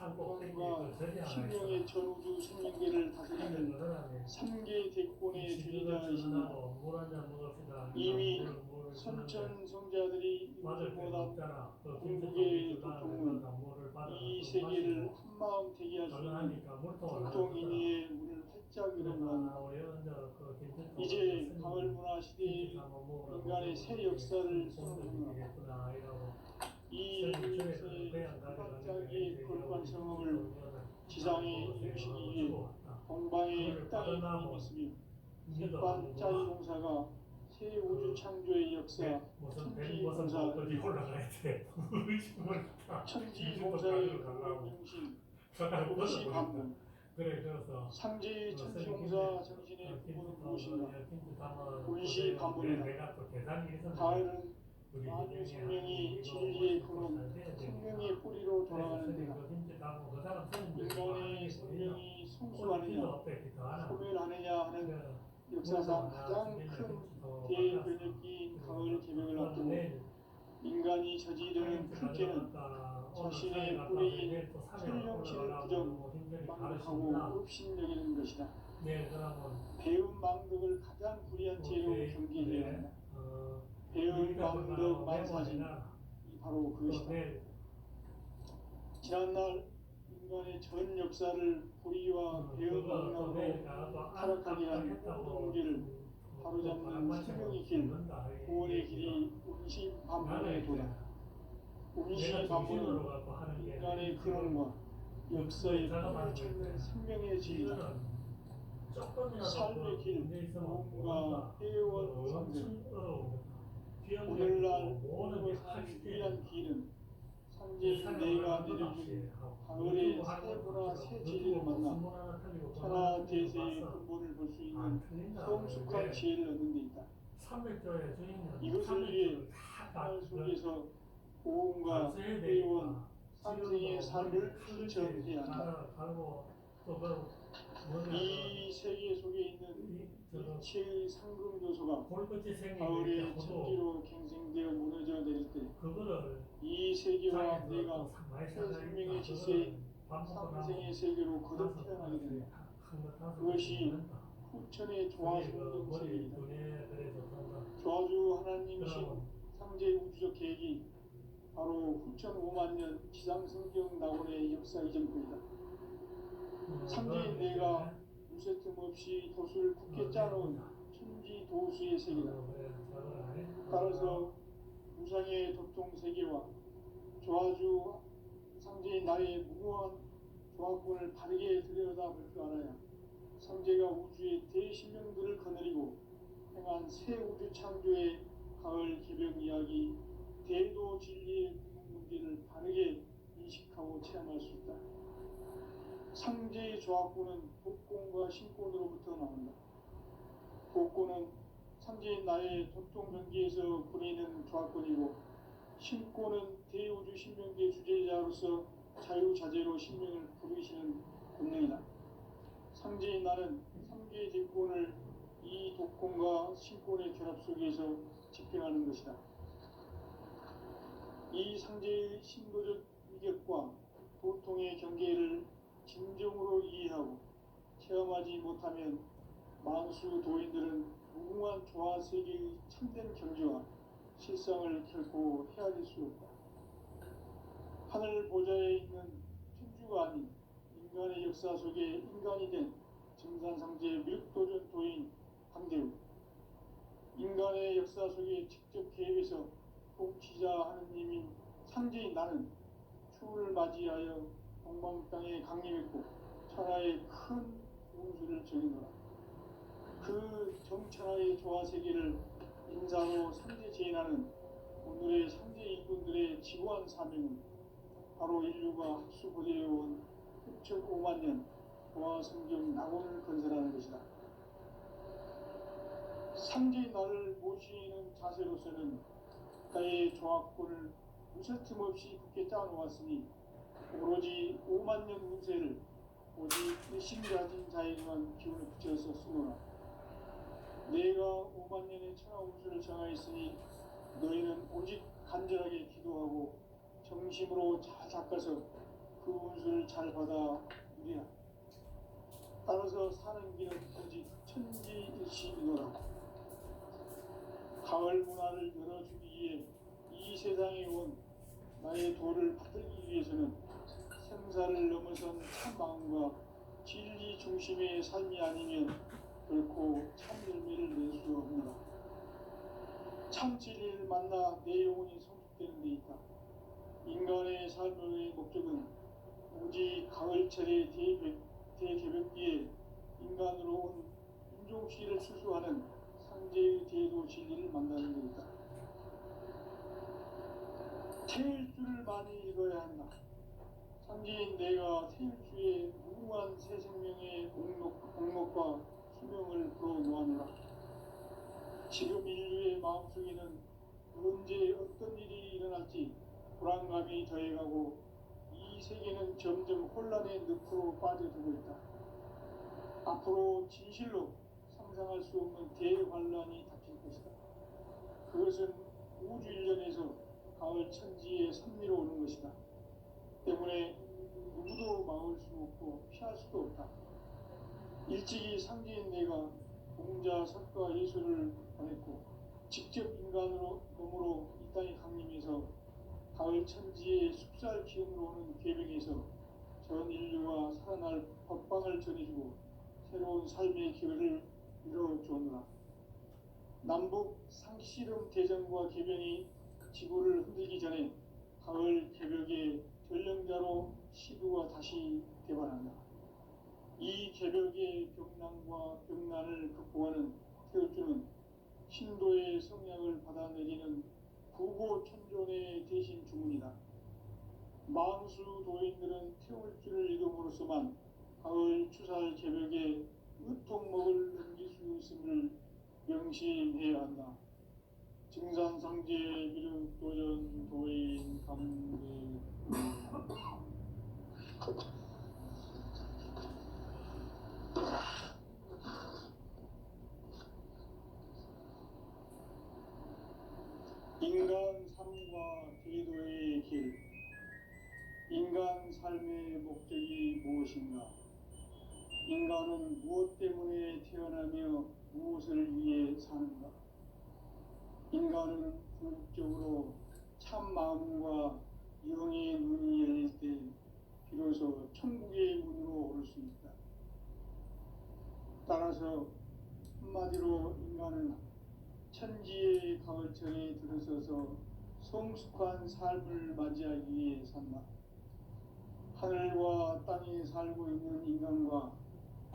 인간과 신명의 전우주 생명계를 다스리는 3개 대권의 주인자이시니 이미 선천성자들이 인정보다 궁극의 도통은 이 세계를 한마음 되게 할 수 있는 도통인의의 문을 활짝 열어놓았다. 이제 가을문화 시대의 인간의 새 역사를 선언합니다. 이 세계의 반짝이 거룩한 성음을 지상에 임시기 위해 동방의 땅이 부임했으며 반짝이 공사가 새 우주 창조의 역사 천지 공사 천지 공사의 근본중심 운시 반문 상제의 천지 공사 정신의 근본은 무엇인가? 운시 반문이다. 가을은 만유 생명이 진리의 근원, 생명의 뿌리로 돌아가는 데다. 인간의 생명이 성숙하느냐, 소멸하느냐 하는 역사상 가장 큰 대변혁기인 가을 개벽을 앞두고 인간이 저지르는 큰 죄는 자신의 뿌리인 설령치를 부정, 망각하고 업신여기는 것이다. 배운 망덕을 가장 불의한 죄로 경계해야 한다. 배운 망덕 만사진, 이 바로 그것이다. 지난날 인간의 전 역사를 불의와 배운 망락으로 타락하게 한 문제를 바로잡는 생명의 길, 구원의 길이 운시반문의 도다. 운시반문은 인간의 근원과 역사의 뿌리를 찾는 생명의 진리다. 삶의 길, 무언가 해온 상들. 오늘날 모든 것을 위한 길은 상제인 내가 내려준 가을의 새 문화 새 진리를 만나 천하 대세의 근본을 볼 수 있는 성숙한 지혜를 얻는 데 있다. 이것을 위해 하늘 속에서 고음과 회원 상생의 삶을 실천해야 한다. 이 세계 속에 있는 일체의 상금 요소가 가을의 천지로 갱생되어 무너져 내릴 때 이 세계와 내가 새 생명의 질서인 상생의 세계로 거듭 태어나게 된다. 그것이 후천의 조화성경 세계이다. 조화주 하나님이신 상제 우주적 계획이 바로 후천 5만 년 지상성경 낙원의 역사 이전부이다. 상제인 내가 무쇠 틈 없이 돛을 굳게 짜놓은 천지 도수의 세계다. 따라서 우상의 도통 세계와 조화주 상제인 나의 무모한 조합권을 바르게 들여다볼 줄 알아야 상제가 우주의 대신명들을 거느리고 행한 새 우주 창조의 가을 개벽 이야기 대도 진리의 근본 문제를 바르게 인식하고 체험할 수 있다. 상제의 조합권은 독권과 신권으로부터 나온다. 독권은 상제인 나의 도통 전기에서 부리는 조합권이고 신권은 대우주 신명계 주제자로서 자유자재로 신명을 부르시는 권능이다. 상제인 나는 3개의 대권을 이 독권과 신권의 결합 속에서 집행하는 것이다. 이 상제의 신도적 위격과 도통의 경계를 진정으로 이해하고 체험하지 못하면 만수 도인들은 무궁한 조화 세계의 참된 경지와 실상을 결코 헤아릴 수 없다. 하늘 보좌에 있는 천주가 아닌 인간의 역사 속에 인간이 된 증산상제 밀도전 도인 강대우. 인간의 역사 속에 직접 개입해서 통치자 하느님인 상제인 나는 추운을 맞이하여 동방 땅에 강림했고 천하의 큰 운수를 정해놓아. 그 정천하의 조화 세계를 인사로 상제 제인하는 오늘의 상제 인군들의 지고한 사명은 바로 인류가 학수고대해온 6,5만 년 조화 성경 낙원을 건설하는 것이다. 상제인 나를 모시는 자세로서는 나의 조합권을 무쇠 틈 없이 굳게 짜놓았으니 오로지 5만 년 운세를 오직 일심 가진 자에게만 기운을 붙여서 쓰노라. 내가 5만 년의 천하 운수를 정하였으니 너희는 오직 간절하게 기도하고 정심으로 잘 닦아서 그 운수를 것을 잘 받아 누리라. 따라서 사는 길은 오직 천지일시이노라. 가을 문화를 열어주기 위해 이 세상에 온 나의 도를 받들기 위해서는 생사를 넘어선 참 마음과 진리 중심의 삶이 아니면 결코 참 열매를 낼 수 없노라. 참 진리를 만나 내 영혼이 성숙되는 데 있다. 인간의 삶의 목적은 오직 가을철의 대개벽기에 인간으로 온 인종시를 추수하는 상제의 대도 진리를 만나는 데 있다. 태일 줄을 많이 읽어야 한다. 상제인 내가 태일주의 무궁한 새 생명의 목록과 수명을 불어놓아노라. 지금 인류의 마음속에는 언제 어떤 일이 일어날지 불안감이 더해가고 이 세계는 점점 혼란의 늪으로 빠져들고 있다. 앞으로 진실로 상상할 수 없는 대환란이 닥칠 것이다. 그것은 우주 일련에서 가을 천지의 섭리로 오는 것이다. 때문에 누구도 막을 수 없고 피할 수도 없다. 일찍이 상제인 내가 공자, 석가, 예수를 보냈고 직접 인간으로 몸으로 이 땅에 강림해서 가을 천지의 숲살 기운으로 오는 계명에서 전 인류와 살아날 법방을 전해주고 새로운 삶의 기회를 이뤄주었노라. 남북 상씨름 대전과 개변이 지구를 흔들기 전에 가을 개벽의 전령자로 시두가 다시 대반한다. 이 개벽의 병난과 병난을 극복하는 태울주는 신도의 성약을 받아내리는 구고천존의 대신 주문이다. 만수 도인들은 태울주를 읽음으로써만 가을 추살 개벽에 의통목을 넘길 수 있음을 명심해야 한다. 증산상제 미륵도전 도인 감대 인간 삶과 제도의 길. 인간 삶의 목적이 무엇인가? 인간은 무엇 때문에 태어나며 무엇을 위해 사는가? 인간은 궁극적으로 참 마음과 영의 눈이 열릴 때 비로소 천국의 문으로 오를 수 있다. 따라서 한마디로 인간은 천지의 가을철에 들어서서 성숙한 삶을 맞이하기 위해 산다. 하늘과 땅에 살고 있는 인간과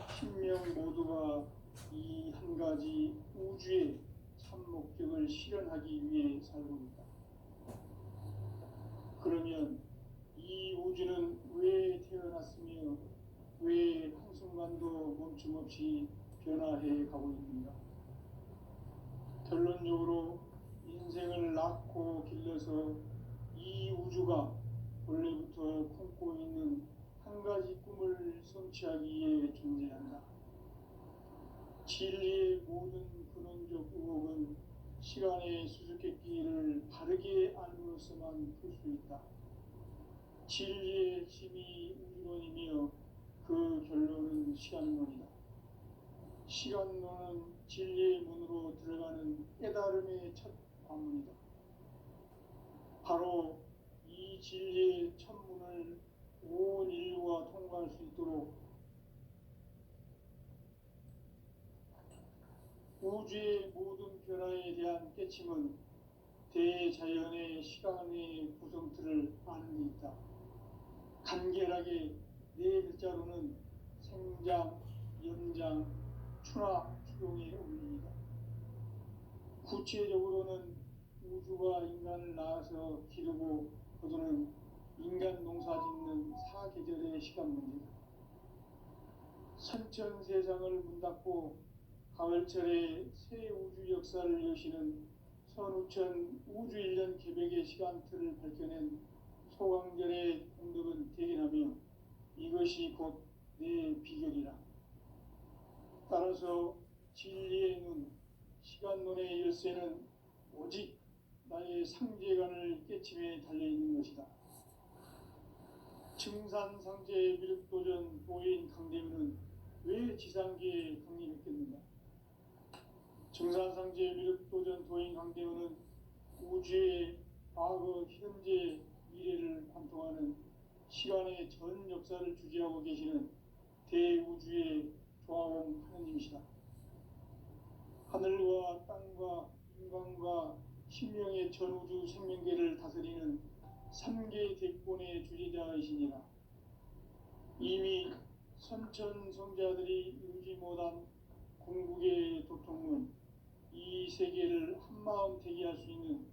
신명 모두가 이 한 가지 우주의 참 목적을 실현하기 위해 살고 있다. 그러면 이 우주는 왜 태어났으며 왜 한순간도 멈춤없이 변화해 가고 있는가? 결론적으로 인생을 낳고 길러서 이 우주가 원래부터 품고 있는 한 가지 꿈을 성취하기 위해 존재한다. 진리의 모든 근원적 의혹은 시간의 수수께끼를 바르게 알므로서만 풀 수 있다. 진리의 핵심이 우주론이며 그 결론은 시간론이다. 시간론은 진리의 문으로 들어가는 깨달음의 첫 관문이다. 바로 이 진리의 첫 문을 온 인류가 통과할 수 있도록 우주의 모든 변화에 대한 깨침은 대자연의 시간의 구성틀을 아는 데 있다. 간결하게 네 글자로는 생장, 연장, 추나 추동의 원리이다. 구체적으로는 우주가 인간을 낳아서 기르고 거두는 인간 농사 짓는 사계절의 시간 문제다. 선천 세상을 문 닫고 가을철에 새 우주 역사를 여시는 선우천 우주 1년 개벽의 시간틀을 밝혀낸 소강절의 공덕은 대견하며 이것이 곧 내 비결이라. 따라서 진리의 눈, 시간론의 열쇠는 오직 나의 상제관을 깨침에 달려있는 것이다. 증산상제 미륵도전 도인 강대우는 왜 지상계에 강림했겠는가? 증산상제 미륵도전 도인 강대우는 우주의 과거, 현재, 미래를 관통하는 시간의 전 역사를 주재하고 계시는 대우주의 조화원 하느님이시다. 하늘과 땅과 인간과 신명의 전우주 생명계를 다스리는 3개 대권의 주재자이시니라. 이미 선천성자들이 이루지 못한 궁극의 도통은 이 세계를 한마음 되게 할 수 있는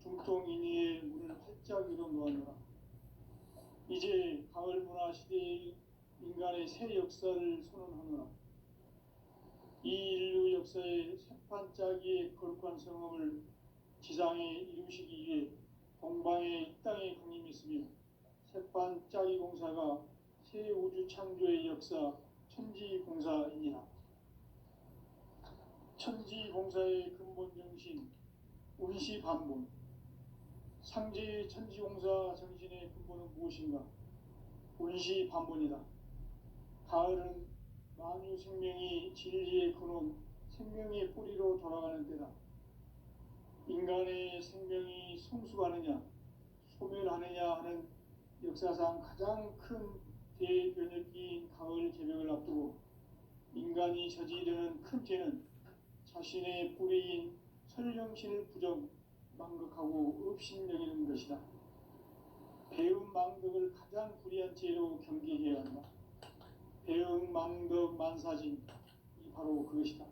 중통인의의 문을 활짝 열어 놓았노라. 이제 가을 문화 시대의 인간의 새 역사를 선언하노라. 이 인류 역사의 새판짜기의 거룩한 성험을 지상에 이루시기 위해 동방의 이 땅에 강림했으며 새판짜기 공사가 새 우주 창조의 역사 천지공사이니라. 천지공사의 근본 정신 운시반본. 상제의 천지공사 정신의 근본은 무엇인가? 운시반본이다. 가을은 만유 생명이 진리의 근원, 생명의 뿌리로 돌아가는 때다. 인간의 생명이 성숙하느냐, 소멸하느냐 하는 역사상 가장 큰 대변혁기인 가을 개벽을 앞두고 인간이 저지르는 큰 죄는 자신의 뿌리인 설령신을 부정, 망극하고 업신여기는 것이다. 배음 망덕을 가장 불의한 죄로 경계해야 한다. 배음 망덕 만사진, 이 바로 그것이다.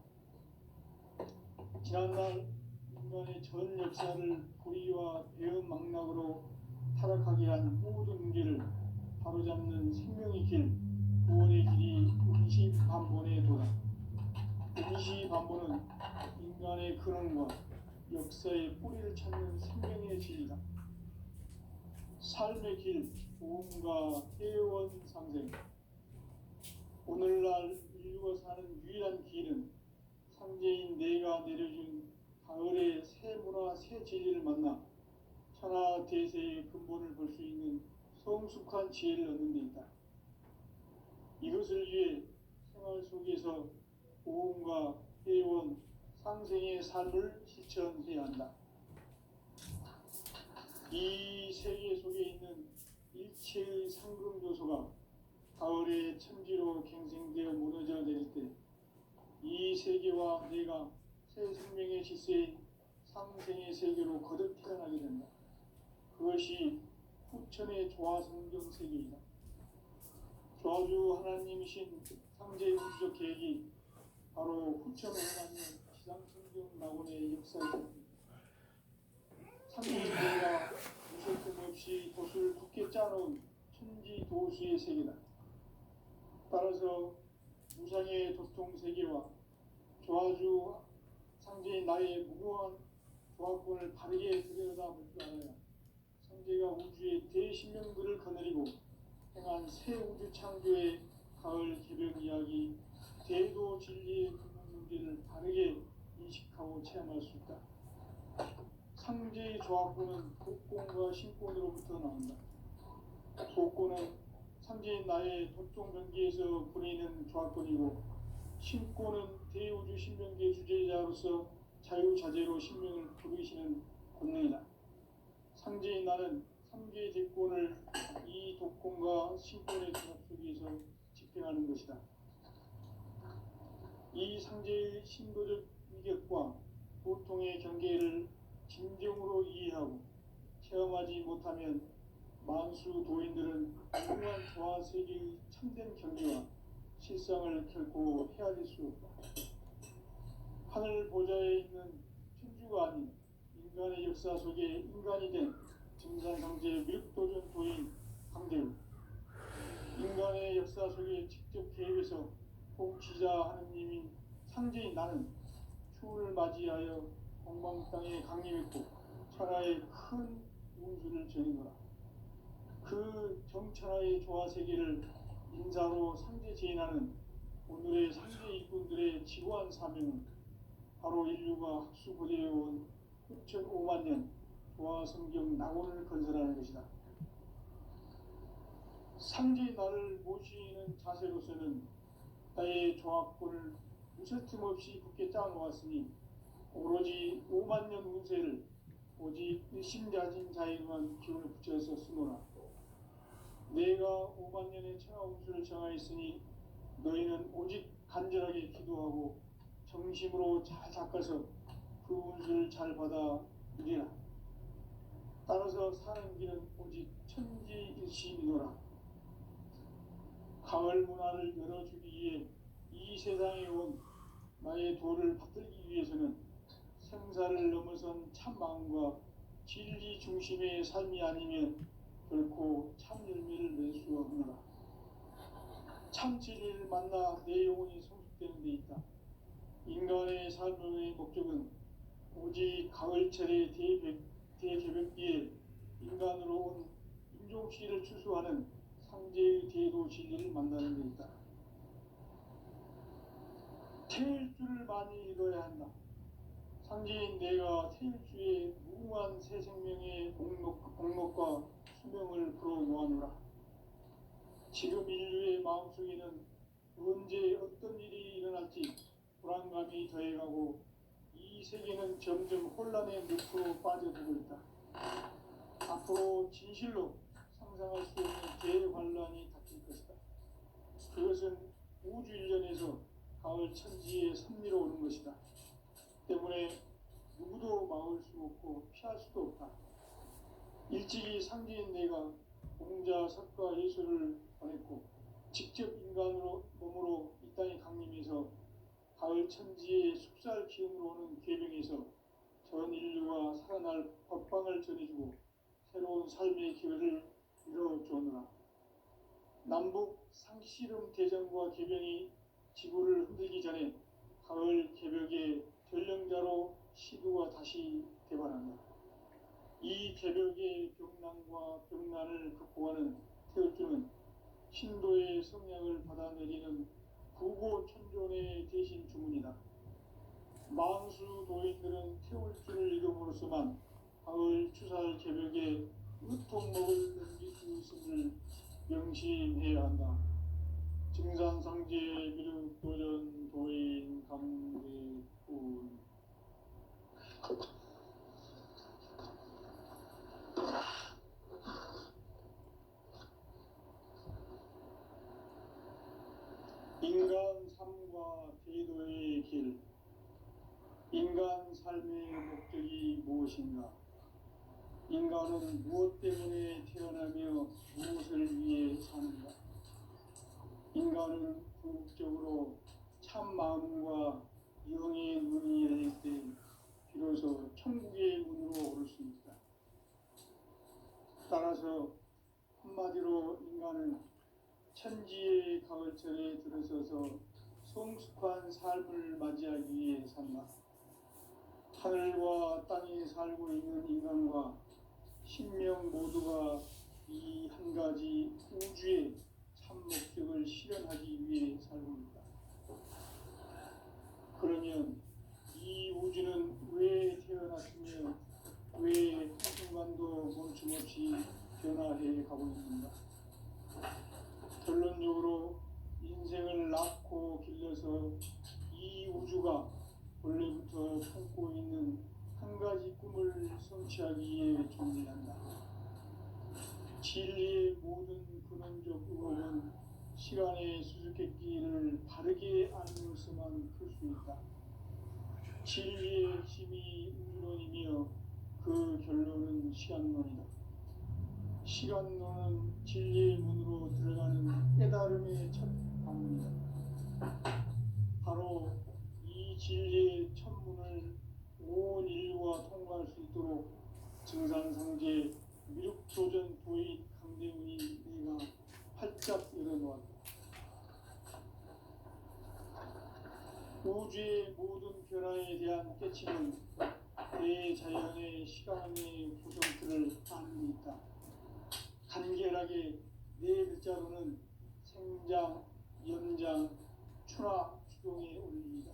지난날 인간의 전 역사를 불의와 배음 망락으로 타락하게 한 모든 문제를 바로잡는 생명의 길, 구원의 길이 운시반본의 도다. 운시반본은 인간의 근원과 역사의 뿌리를 찾는 생명의 진리다. 삶의 길, 보험과 회원 상생. 오늘날 인류가 사는 유일한 길은 상제인 내가 내려준 가을의 새 문화, 새 진리를 만나 천하 대세의 근본을 볼 수 있는 성숙한 지혜를 얻는 데 있다. 이것을 위해 생활 속에서 보험과 회원, 상생의 삶을 실천해야 한다. 이 세계 속에 있는 일체의 상금 요소가 가을의 천지로 갱생되어 무너져 내릴 때 이 세계와 내가 새 생명의 질서인 상생의 세계로 거듭 태어나게 된다. 그것이 후천의 조화성경 세계이다. 조화주 하나님이신 상제의 우주적 계획이 바로 후천을 행하는 지상성경 낙원의 역사이다. 상제가 무설품 없이 돛을 굳게 짜놓은 천지도수의 세계다. 따라서 무상의 도통 세계와 조화주 상제의 나의 무궁한 조화권을 바르게 들여다볼 줄 알아야 상제가 우주의 대신명들을 거느리고 행한 새 우주 창조의 가을 개벽 이야기, 대도 진리의 근원 문제를 바르게 인식하고 체험할 수 있다. 상제의 조화권은 복권과 신권으로부터 나온다. 복권은 상제인 나의 도통 변기에서 부리는 조화권이고, 신권은 대우주 신명계 주제자로서 자유자재로 신명을 부르시는 권능이다. 상제인 나는 3개 대권을 이 독권과 신권의 조합 속에서 집행하는 것이다. 이 상제의 신도적 위격과 도통의 경계를 진정으로 이해하고 체험하지 못하면 만수 도인들은 무궁한 조화 세계의 참된 경계와 실상을 결코 헤아릴 수 없다. 하늘 보좌에 있는 천주가 아닌 인간의 역사 속에 인간이 된 증산상제 미륵도전 도인 강대우. 인간의 역사 속에 직접 개입해서 통치자 하느님인 상제인 나는 추운을 맞이하여 동방 땅에 강림했고 천하의 큰 운수를 전이노라. 그 정천하의 조화 세계를 인사로 상제 제인하는 오늘의 상제 일꾼들의 지구한 사명은 바로 인류가 학수고대해온 6,500만 년 조화 성경 낙원을 건설하는 것이다. 상제의 나를 모시는 자세로서는 나의 조합권을 무쇠틈 없이 굳게 짜놓았으니 오로지 5만 년 운세를 오직 일심자진 자에게만 기운을 붙여서 쓰노라. 내가 5만 년의 천하 운수를 정하였으니 너희는 오직 간절하게 기도하고 정심으로 잘 닦아서 그 운수를 잘 받아 누리라. 따라서 사는 길은 오직 천지일심이노라. 가을 문화를 열어주기 위해 이 세상에 온 나의 도를 받들기 위해서는 생사를 넘어선 참 마음과 진리 중심의 삶이 아니면 결코 참 열매를 낼 수 없노라. 참 진리를 만나 내 영혼이 성숙되는 데 있다. 인간의 삶의 목적은 오직 가을철의 대개벽기에 인간으로 온 인종시를 추수하는 상제의 대도 진리를 만나는 데 있다. 태일주를 많이 읽어야 한다. 상제인 내가 태일주의 무궁한 새 생명의 목록과 수명을 불어놓아노라. 지금 인류의 마음속에는 언제 어떤 일이 일어날지 불안감이 더해가고 이 세계는 점점 혼란의 늪으로 빠져들고 있다. 앞으로 진실로 상상할 수 없는 대환란이 닥칠 것이다. 그것은 우주 일련에서 가을 천지의 섭리로 오는 것이다. 때문에 누구도 막을 수 없고 피할 수도 없다. 일찍이 상제인 내가 공자, 석가, 예수를 보냈고 직접 인간으로 몸으로 이 땅에 강림해서 가을 천지의 숲살 기운으로 오는 계명에서 전 인류가 살아날 법방을 전해주고 새로운 삶의 기회를 이뤄주느라. 남북 상씨름 대전과 계병이 지구를 흔들기 전에 가을 개벽의 전령자로 시두가 다시 대발한다. 이 개벽의 병난과 병난을 극복하는 태울주는 신도의 성량을 받아내리는 구고천존의 대신 주문이다. 망수 도인들은 태울주를 읽음으로써만 가을 추살 개벽에 으통목을 넘길 수 있음을 명심해야 한다. 증산상제 미륵도전 도인 강대군. 인간 삶과 제도의 길. 인간 삶의 목적이 무엇인가? 인간은 무엇 때문에 태어나며 무엇을 위해 사는가? 인간은 궁극적으로 참 마음과 영의 문이 열릴 때 비로소 천국의 문으로 오를 수 있다. 따라서 한마디로 인간은 천지의 가을철에 들어서서 성숙한 삶을 맞이하기 위해 산다. 하늘과 땅에 살고 있는 인간과 신명 모두가 이 한 가지 우주의 참 목적을 실현하기 위해 살고 있다. 그러면 이 우주는 왜 태어났으며 왜 한순간도 멈춤없이 변화해 가고 있는가? 결론적으로 인생을 낳고 길러서 이 우주가 원래부터 품고 있는 한 가지 꿈을 성취하기 위해 존재한다. 진리의 모든 근원적 의혹은 시간의 수수께끼를 바르게 알면서만 풀 수 있다. 진리의 핵심이 우주론이며 그 결론은 시간론이다. 시간론은 진리의 문으로 들어가는 깨달음의 첫 방문이다. 바로 이 진리의 첫 문을 온 인류가 통과할 수 있도록 증산상제 미륵도전 도인 강대훈이 내가 활짝 열어놓았다. 우주의 모든 변화에 대한 깨침은 대자연의 시간의 구성틀을 아는 데 있다. 간결하게 네 글자로는 생장, 연장, 추나, 추동의 원리이다.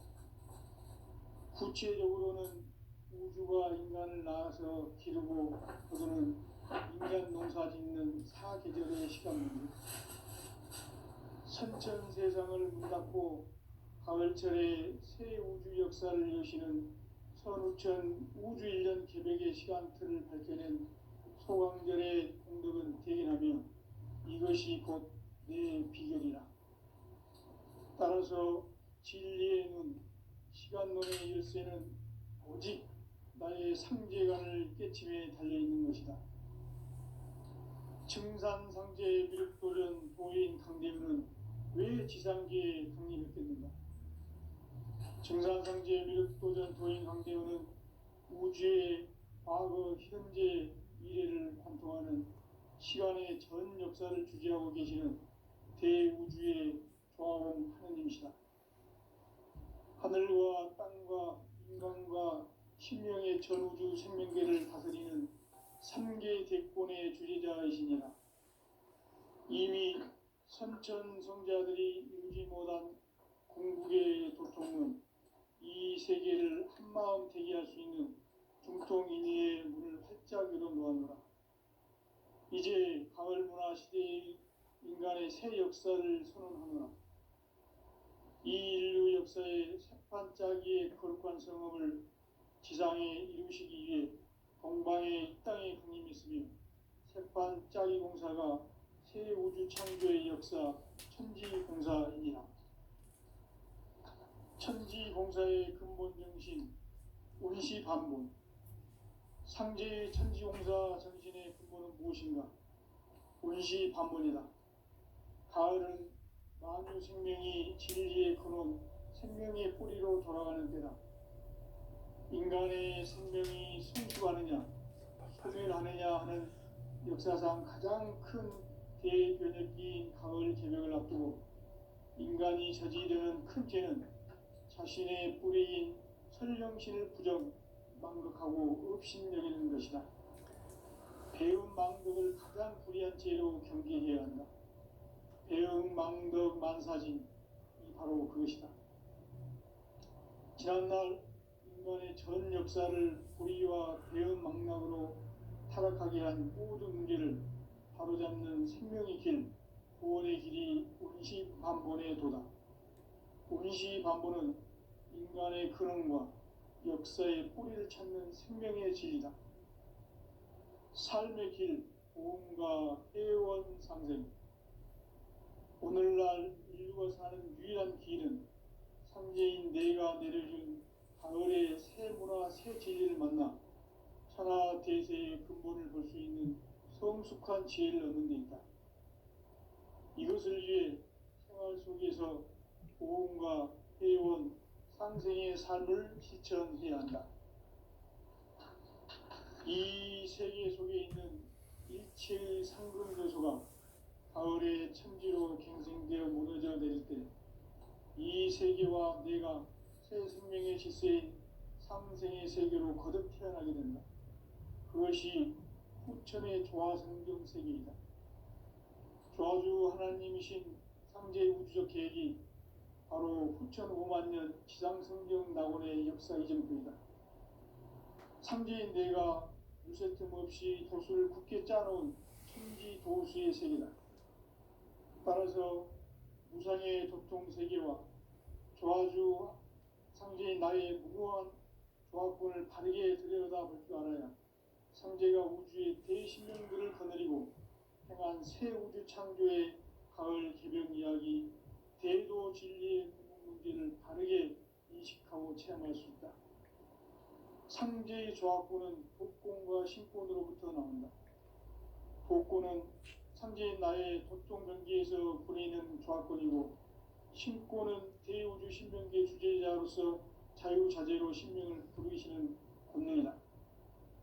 구체적으로는 우주가 인간을 낳아서 기르고 거두는 인간 농사 짓는 사계절의 시간입니다. 선천 세상을 문 닫고 가을철에 새 우주 역사를 여시는 선우천 우주일년 개벽의 시간틀을 밝혀낸 소강절의 공덕은 대견하며 이것이 곧 내 비결이라. 따라서 진리의 눈, 시간론의 열쇠는 오직 나의 상제관을 깨침에 달려있는 것이다. 증산상제 미륵도전 도인 강대우는 왜 지상계에 강림했겠는가? 증산상제 미륵도전 도인 강대우는 우주의 과거, 현재, 미래를 관통하는 시간의 전 역사를 주재하고 계시는 대우주의 조화원 하느님이시다. 하늘과 땅과 인간과 신명의 전우주 생명계를 다스리는 3개 대권의 주재자이시니라. 이미 선천성자들이 이루지 못한 궁극의 도통은 이 세계를 한마음 대기할 수 있는 중통인의의 문을 활짝 열어놓았노라. 이제 가을 문화 시대의 인간의 새 역사를 선언하노라. 이 인류 역사의 새판짜기의 거룩한 성험을 지상에 이루시기 위해 동방의 이 땅에 강림했으며 새판짜기 공사가 새 우주 창조의 역사 천지공사이니라. 천지공사의 근본 정신 운시반본. 상제의 천지공사 정신의 근본은 무엇인가? 운시반본이다. 가을은 만유 생명이 진리의 근원, 생명의 뿌리로 돌아가는 때다. 인간의 생명이 성숙하느냐, 소멸하느냐 하는 역사상 가장 큰 대변혁기인 가을 개벽을 앞두고 인간이 저지르는 큰 죄는 자신의 뿌리인 설령신을 부정, 망극하고 업신여기는 것이다. 배움 망덕을 가장 불의한 죄로 경계해야 한다. 배움 망덕 만사진이 바로 그것이다. 지난날 인간의 전 역사를 불의와 배움 망락으로 타락하게 한 모든 문제를 바로잡는 생명의 길, 구원의 길이 운시반본의 도다. 운시반본은 인간의 근원과 역사의 뿌리를 찾는 생명의 진리다. 삶의 길, 보험과 애원상생. 오늘날 인류가 사는 유일한 길은 상제인 내가 내려준 가을의 새 문화, 새 진리를 만나 천하 대세의 근본을 볼 수 있는 성숙한 지혜를 얻는 데 있다. 이것을 위해 생활 속에서 보험과 애원, 상생의 삶을 실천해야 한다. 이 세계 속에 있는 일체의 상금 요소가 가을의 천지로 갱생되어 무너져 내릴 때 이 세계와 내가 새 생명의 질서인 상생의 세계로 거듭 태어나게 된다. 그것이 후천의 조화성경 세계이다. 조화주 하나님이신 상제의 우주적 계획이 바로 후천 5만 년 지상성경 낙원의 역사 이전부이다. 상제인 내가 유세 틈 없이 도수를 굳게 짜놓은 천지 도수의 세계다. 따라서 무상의 도통 세계와 조화주 상제인 나의 무궁한 조화권을 바르게 들여다볼 줄 알아야 상제가 우주의 대신령들을 거느리고 행한 새 우주 창조의 가을 개벽 이야기, 대도 진리의 문제를 바르게 인식하고 체험할 수 있다. 상제의 조화권은 독권과 신권으로부터 나온다. 독권은 상제인 나의 도통 경계에서 부리는 조화권이고, 신권은 대우주 신명계 주제자로서 자유자재로 신명을 부르시는 권능이다.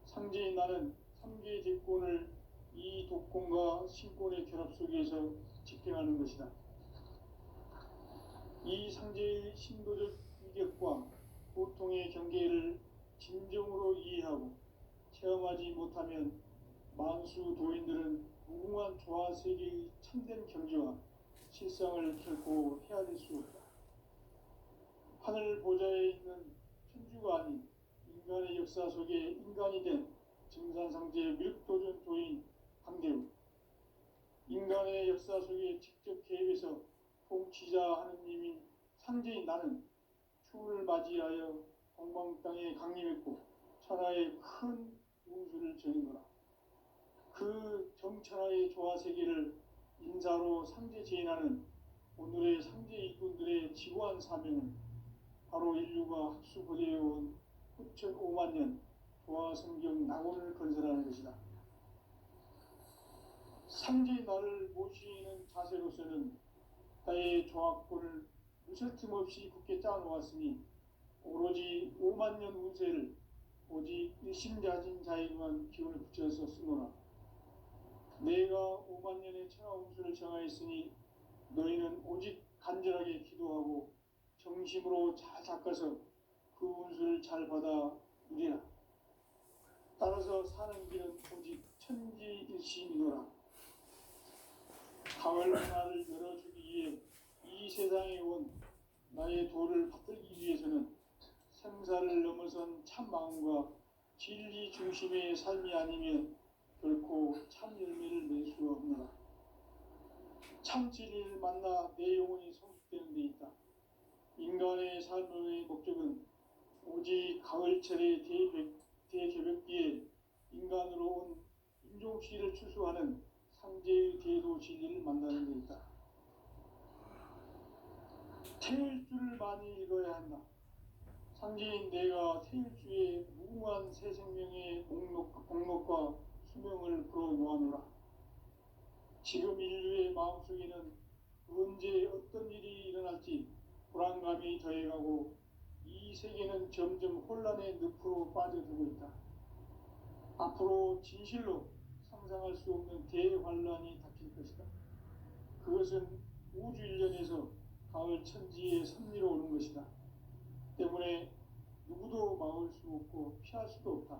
상제인 나는 3개의 대권을 이 독권과 신권의 결합 속에서 집행하는 것이다. 이 상제의 신도적 위격과 보통의 경계를 진정으로 이해하고 체험하지 못하면 만수 도인들은 무궁한 조화 세계의 참된 경지와 실상을 결코 헤아릴 수 없다. 하늘 보좌에 있는 천주가 아닌 인간의 역사 속에 인간이 된 증산상제 미륵도전 도인 강대우. 인간의 역사 속에 직접 개입해서 통치자 하느님인 상제인 나는 추운을 맞이하여 동방 땅에 강림했고 천하의 큰 우주를 전인노라. 그 정천하의 조화 세계를 인사로 상제 제인하는 오늘의 상제 일꾼들의 지고한 사명은 바로 인류가 학수고대해온 9,5만 년 조화 성경 낙원을 건설하는 것이다. 상제의 나를 모시는 자세로서는 나의 조합권을 무설 틈 없이 굳게 짜놓았으니 오로지 5만 년 운세를 오직 일심자진 자에게만 기운을 붙여서 쓰노라. 내가 5만 년의 천하 운수를 정하였으니 너희는 오직 간절하게 기도하고 정심으로 잘 닦아서 그 운수를 잘 받아 누리라. 따라서 사는 길은 오직 천지일심이노라. 가을 하나를 열어주기 위해 이 세상에 온 나의 도를 받들기 위해서는 생사를 넘어선 참 마음과 진리 중심의 삶이 아니면 결코 참 열매를 낼 수 없노라. 참 진리를 만나 내 영혼이 성숙되는 데 있다. 인간의 삶의 목적은 오직 가을철의 대개벽기에 인간으로 온 인종시를 추수하는 상제의 대도 진리를 만나는 데 있다. 태일 줄을 많이 읽어야 한다. 상제인 내가 태일주의 무궁한 새 생명의 목록과 수명을 불어놓아노라. 지금 인류의 마음속에는 언제 어떤 일이 일어날지 불안감이 더해가고 이 세계는 점점 혼란의 늪으로 빠져들고 있다. 앞으로 진실로 상상할 수 없는 대환란이 닥칠 것이다. 그것은 우주 일련에서 가을 천지의 섭리로 오는 것이다. 때문에 누구도 막을 수 없고 피할 수도 없다.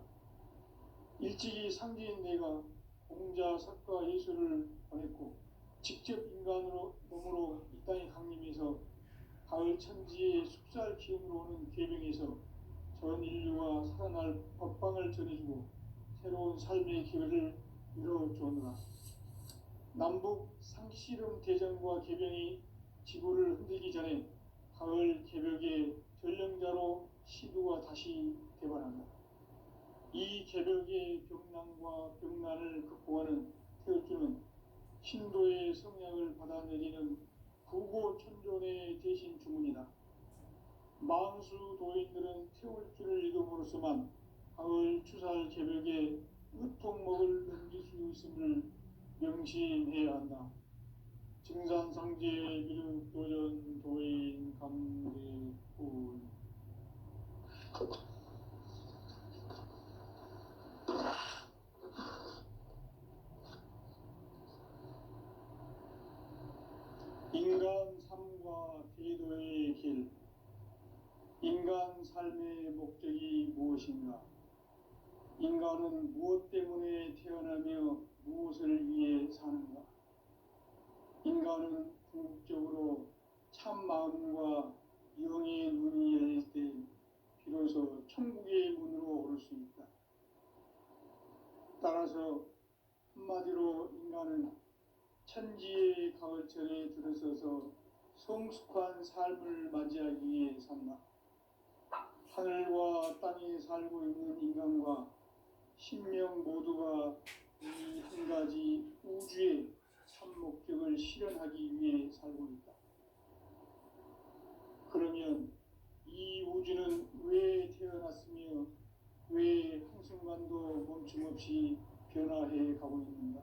일찍이 상제인 내가 공자, 석가, 예수를 보냈고 직접 인간으로 몸으로 이 땅에 강림해서 가을 천지의 숲살 기운으로 오는 계명에서 전 인류가 살아날 법방을 전해주고 새로운 삶의 기회를 이뤄주었노라. 남북 상씨름 대전과 개병이 지구를 흔들기 전에 가을 개벽의 전령자로 시두가 다시 대발한다. 이 개벽의 병난과 병난을 극복하는 태울주는 신도의 성향을 받아내리는 구고천존의 대신 주문이다. 만수 도인들은 태울주를 읽음으로써만 가을 추살 개벽에 으통목을 넘길 수 있음을 명심해야 한다. 증산상제 미륵도전 도인 강대훈. 인간 삶과 대도의 길. 인간 삶의 목적이 무엇인가? 인간은 무엇 때문에 태어나며 무엇을 위해 사는가? 인간은 궁극적으로 참 마음과 영의 눈이 열릴 때 비로소 천국의 문으로 오를 수 있다. 따라서 한마디로 인간은 천지의 가을철에 들어서서 성숙한 삶을 맞이하기 위해 산다. 하늘과 땅에 살고 있는 인간과 신명 모두가 이 한 가지 우주의 참 목적을 실현하기 위해 살고 있다. 그러면 이 우주는 왜 태어났으며 왜 한순간도 멈춤없이 변화해 가고 있는가?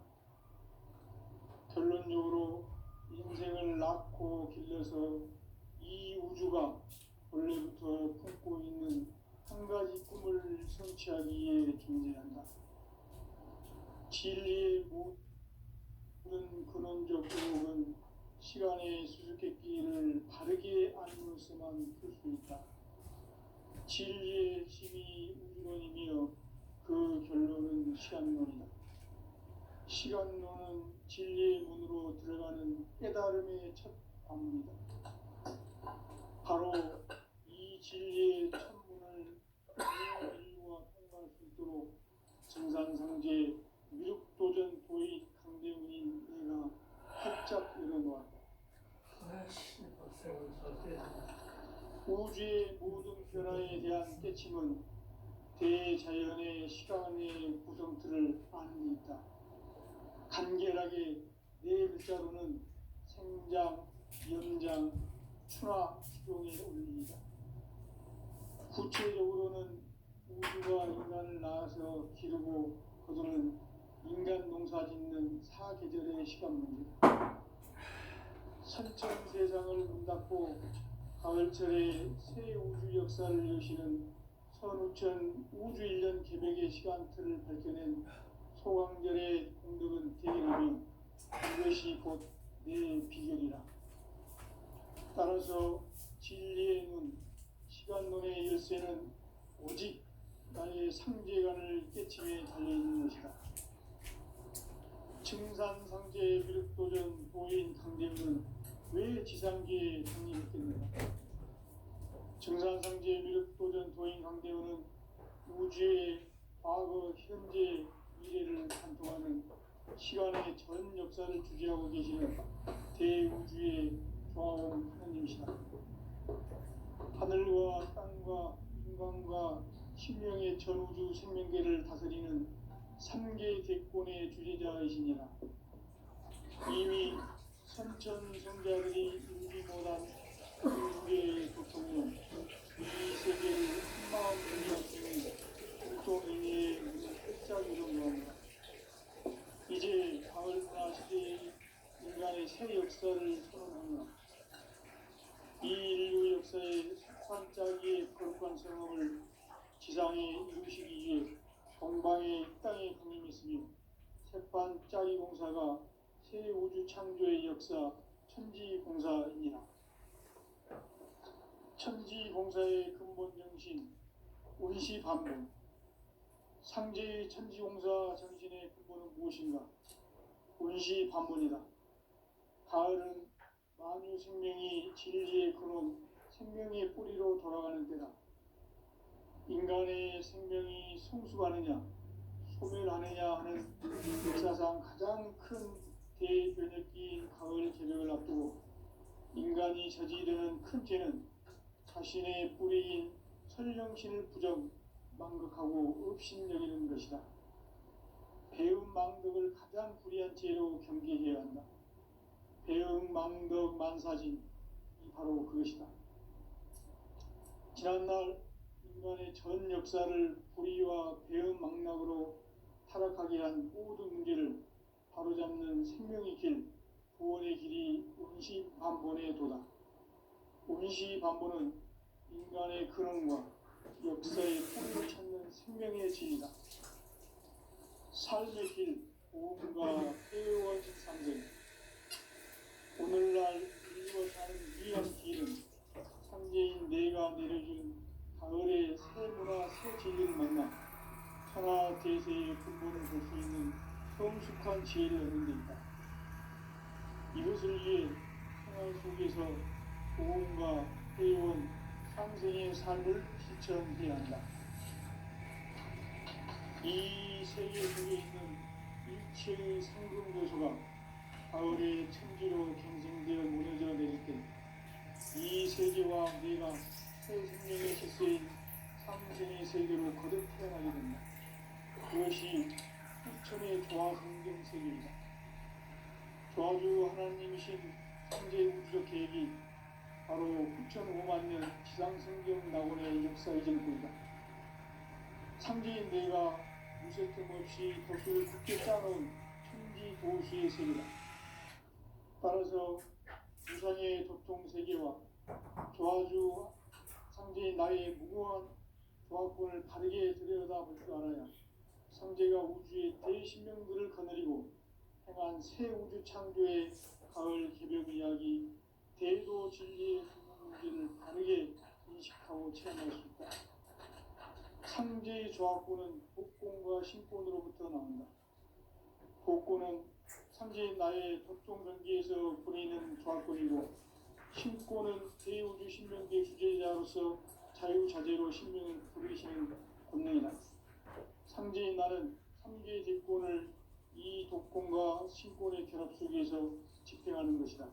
결론적으로 인생을 낳고 길러서 이 우주가 원래부터 품고 있는 한 가지 꿈을 성취하기 위해 존재한다. 진리의 모든 근원적 의혹은 시간의 수수께끼를 바르게 알므로서만 풀 수 있다. 진리의 핵심이 우주론이며 그 결론은 시간론이다. 시간론은 진리의 문으로 들어가는 깨달음의 첫 관문이다. 바로 이 진리의 첫 문을 인류가 통과할 수 있도록 증산상제 미륵도전 도인 강대문인 내가 활짝 열어놓았다. 우주의 모든 변화에 대한 깨침은 대자연의 시간의 구성틀을 아는 데 있다. 간결하게 네 글자로는 생장, 연장, 출하, 기동에 올립니다. 구체적으로는 우주가 인간을 낳아서 기르고 거두는 인간 농사 짓는 사계절의 시간 문제. 선천 세상을 문 닫고 가을철에 새 우주 역사를 여시는 선우천 우주 1년 개백의 시간틀을 밝혀낸 소강절의 공덕은 대견하며 이것이 곧 내 비결이라. 따라서 진리의 눈, 시간론의 열쇠는 오직 나의 상제관을 깨침에 달려있는 것이다. 증산상제 미륵도전 도인 강대문은 왜 지상계에 당립했겠는가? 증산상제 미륵도전 도인 강대문은 우주의 과거, 현재, 미래를 관통하는 시간의 전 역사를 주재하고 계시는 대우주의 조화원 하느님이시다. 하늘과 땅과 인간과 신명의 전우주 생명계를 다스리는 3개 대권의 주재자이시니라. 이미 선천성자들이 이루지 못한 우주의 고통은 이 세계를 한마음 동의하시는 공통인의의 활짝 일어납니다. 이제 가을 문화 시대의 인간의 새 역사를 선언합니다. 이 인류 역사의 석판짜기의 거룩한 성업을 지상에 이루시기 위해 동방의 땅에 강림했으며 색판짜기 공사가 새 우주 창조의 역사 천지공사이니라. 천지공사의 근본 정신 운시반문. 상제의 천지공사 정신의 근본은 무엇인가? 운시반문이다. 가을은 만유 생명이 진리의 근원, 생명의 뿌리로 돌아가는 때다. 인간의 생명이 성숙하느냐, 소멸하느냐 하는 역사상 가장 큰 대변혁기인 가을 개벽을 앞두고 인간이 저지르는 큰 죄는 자신의 뿌리인 설령신을 부정, 망극하고 업신여기는 것이다. 배음 망덕을 가장 불의한 죄로 경계해야 한다. 배음 망덕 만사진이 바로 그것이다. 지난날 인간의 전 역사를 불의와 배음 망락으로 타락하게 한 모든 문제를 바로잡는 생명의 길, 구원의 길이 운시반본의 도다. 운시반본은 인간의 근원과 역사의 뿌리를 찾는 생명의 진이다. 삶의 길, 보험과 폐원식 상생. 오늘날 인류가 사는 위한 길은 상제인 내가 내려준 가을의 새 문화, 새 진리를 만나 천하 대세의 근본을 볼 수 있는 성숙한 지혜를 얻는 데 있다. 이것을 위해 생활 속에서 보험과 회원, 상생의 삶을 실천해야 한다. 이 세계 속에 있는 일체의 상금 요소가 가을의 천지로 갱생되어 무너져 내릴 때 이 세계와 내가 새 생명의 질서인 상생의 세계로 거듭 태어나게 된다. 그것이 후천의 조화 성경 세계이다. 조화주 하나님이신 현재 우주적 계획이 바로 9,500만 년 지상성경 낙원의 역사 이전을 보이다. 상제인 내가 무쇠 틈 없이 도수를 굳게 짜놓은 천지 도수의 세계다. 따라서 우상의 도통 세계와 조화주 상제인 나의 무궁한 조화권을 바르게 들여다볼 줄 알아야 상제가 우주의 대신명들을 거느리고 행한 새 우주 창조의 가을 개벽 이야기, 대도 진리의 문제를 바르게 인식하고 체험할 수 있다. 상제의 조합권은 복권과 신권으로부터 나온다. 복권은 상제인 나의 도통 경계에서 보내는 조합권이고, 신권은 대우주 신명계 주제자로서 자유자재로 신명을 부르시는 권능이다. 상제인 나는 3개 대권을 이 독권과 신권의 결합 속에서 집행하는 것이다.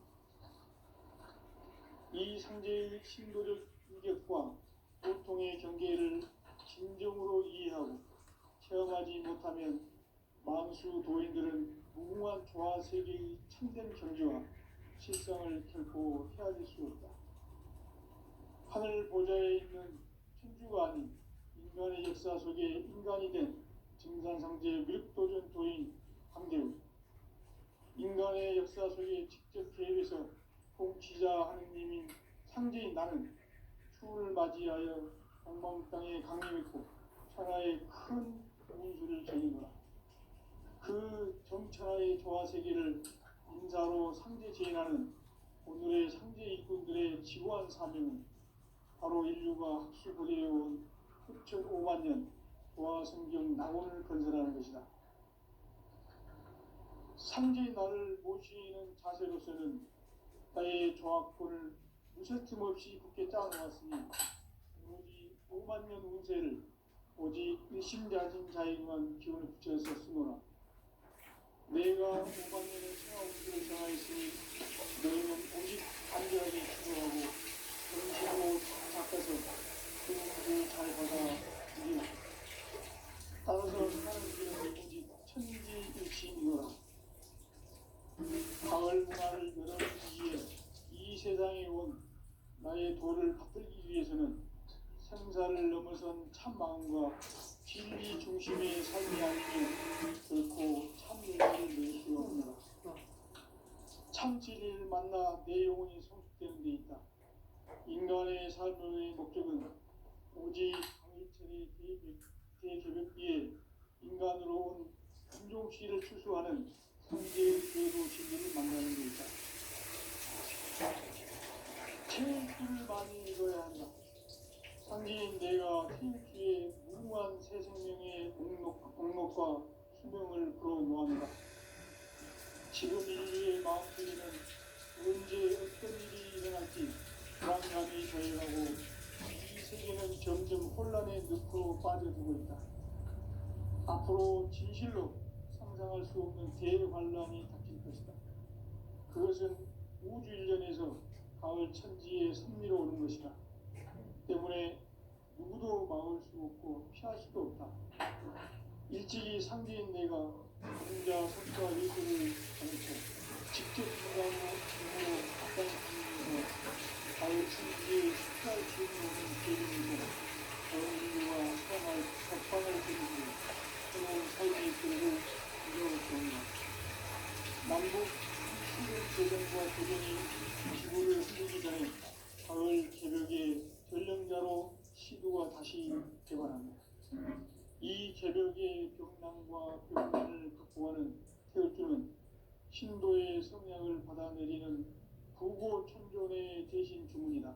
이 상제의 신도적 인격과 고통의 경계를 진정으로 이해하고 체험하지 못하면 만수 도인들은 무궁한 조화 세계의 참된 경지와 실상을 결코 헤아릴 수 없다. 하늘 보좌에 있는 천주가 아닌 인간의 역사 속에 인간이 된 증산상제 미륵도전 도인 강대우, 인간의 역사 속에 직접 개입해서 통치자 하느님인 상제인 나는 추운을 맞이하여 방방 땅에 강림했고 천하의 큰 운수를 전이노라. 그 정천하의 조화세계를 인사로 상제 제인하는 오늘의 상제 일꾼들의 지고한 사명은 바로 인류가 학수부리해온 9,500만 년 조화성경 낙원을 건설하는 것이다. 상제의 나를 모시는 자세로서는 나의 조화권을 무쇠틈 없이 굳게 짜놓았으니 오직 5만 년 운세를 오직 일심자진 자에게만 기운을 붙여서 쓰노라. 내가 5만 년의 생화 운세를 정하였으니 너희는 오직 간절하게 기도하고 정신으로 닦아서 그 운세를 잘 받아 이기라. 따라서 사는 길은 오직 천지일치이노라. 가을 문화를 열어주기 위해 이 세상에 온 나의 도를 받들기 위해서는 생사를 넘어선 참 마음과 진리 중심의 삶이 아니면 결코 참 열매를 낼 수 없노라. 참 진리를 만나 내 영혼이 성숙되는 데 있다. 인간의 삶의 목적은 오직 강일철의 대개벽기에 인간으로 온 금종씨를 추수하는 성제의 궤도 진리를 만나는 데 있다. 태일주를 많이 읽어야 한다. 상제인 내가 태일주의 무궁한 새 생명의 목록과 수명을 불어놓았노라. 지금 인류의 마음속에는 언제 어떤 일이 일어날지 불안감이 저해가고 이 세계는 점점 혼란의 늪으로 빠져들고 있다. 앞으로 진실로 상상할 수 없는 대환란이 닥칠 것이다. 그것은 우주 일련에서 가을 천지의 섭리로 오는 것이다. 때문에 누구도 막을 수 없고 피할 수도 없다. 일찍이 상제인 내가 공자, 석가, 예술을 가르쳐 직접 인간으로 앞장서면서 가을 천지의 식사를 지어오는 계획이고 인류와 사랑할 법방을 그리고 새로운 삶의 길을 이어오옵니다. 남북 수군 대전과 도전이 지구를 흔들기 전에 가을 개벽의 전령자로 시도가 다시 개관합니다. 이 개벽의 병난과 병난을 극복하는 태울주는 신도의 성향을 받아내리는 부고천존의 대신 주문이다.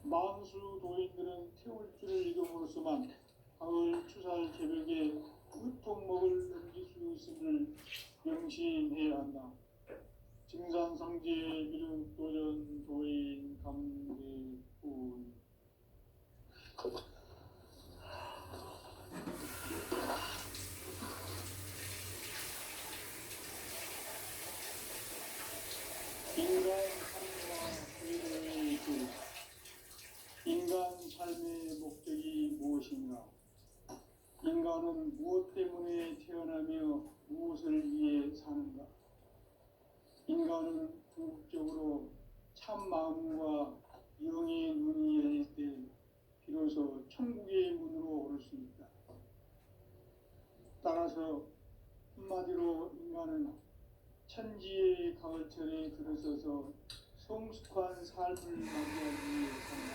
만수 도인들은 태울주를 읽음으로써만 가을 추살 개벽의 끝통목을 넘길 수 있음을 명심해야 한다. 증산상제 미륵도전 도인 강대훈. 인간 삶과 의료의 길. 인간 삶의 목적이 무엇인가? 인간은 무엇 때문에 태어나며 무엇을 위해 사는가? 인간은 궁극적으로 참 마음과 영의 눈이 열릴 때 비로소 천국의 문으로 오를 수 있다. 따라서 한마디로 인간은 천지의 가을철에 들어서서 성숙한 삶을 맞이하기 위해 산다.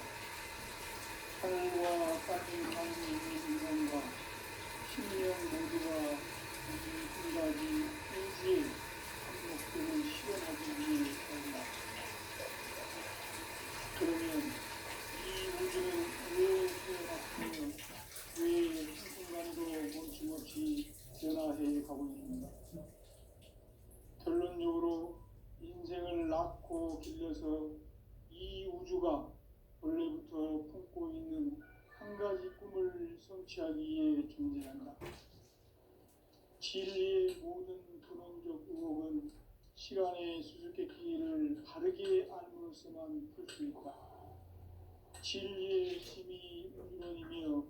하늘과 땅의 하늘에 있는 인간과 신령 모두가 이 한 가지 인지의 목적을 실현하기 위해 산다. 그러면 이 우주는 왜 태어났으며 왜 한순간도 멈춤없이 변화해 가고 있는가? 결론적으로 인생을 낳고 길러서 이 우주가 원래부터 품고 있는 한 가지 꿈을 성취하기 위해 존재한다. 진리의 모든 근원적 의혹은 시간의 수수께끼를 바르게 알므로서만 풀 수 있다. 진리의 힘이 운명이며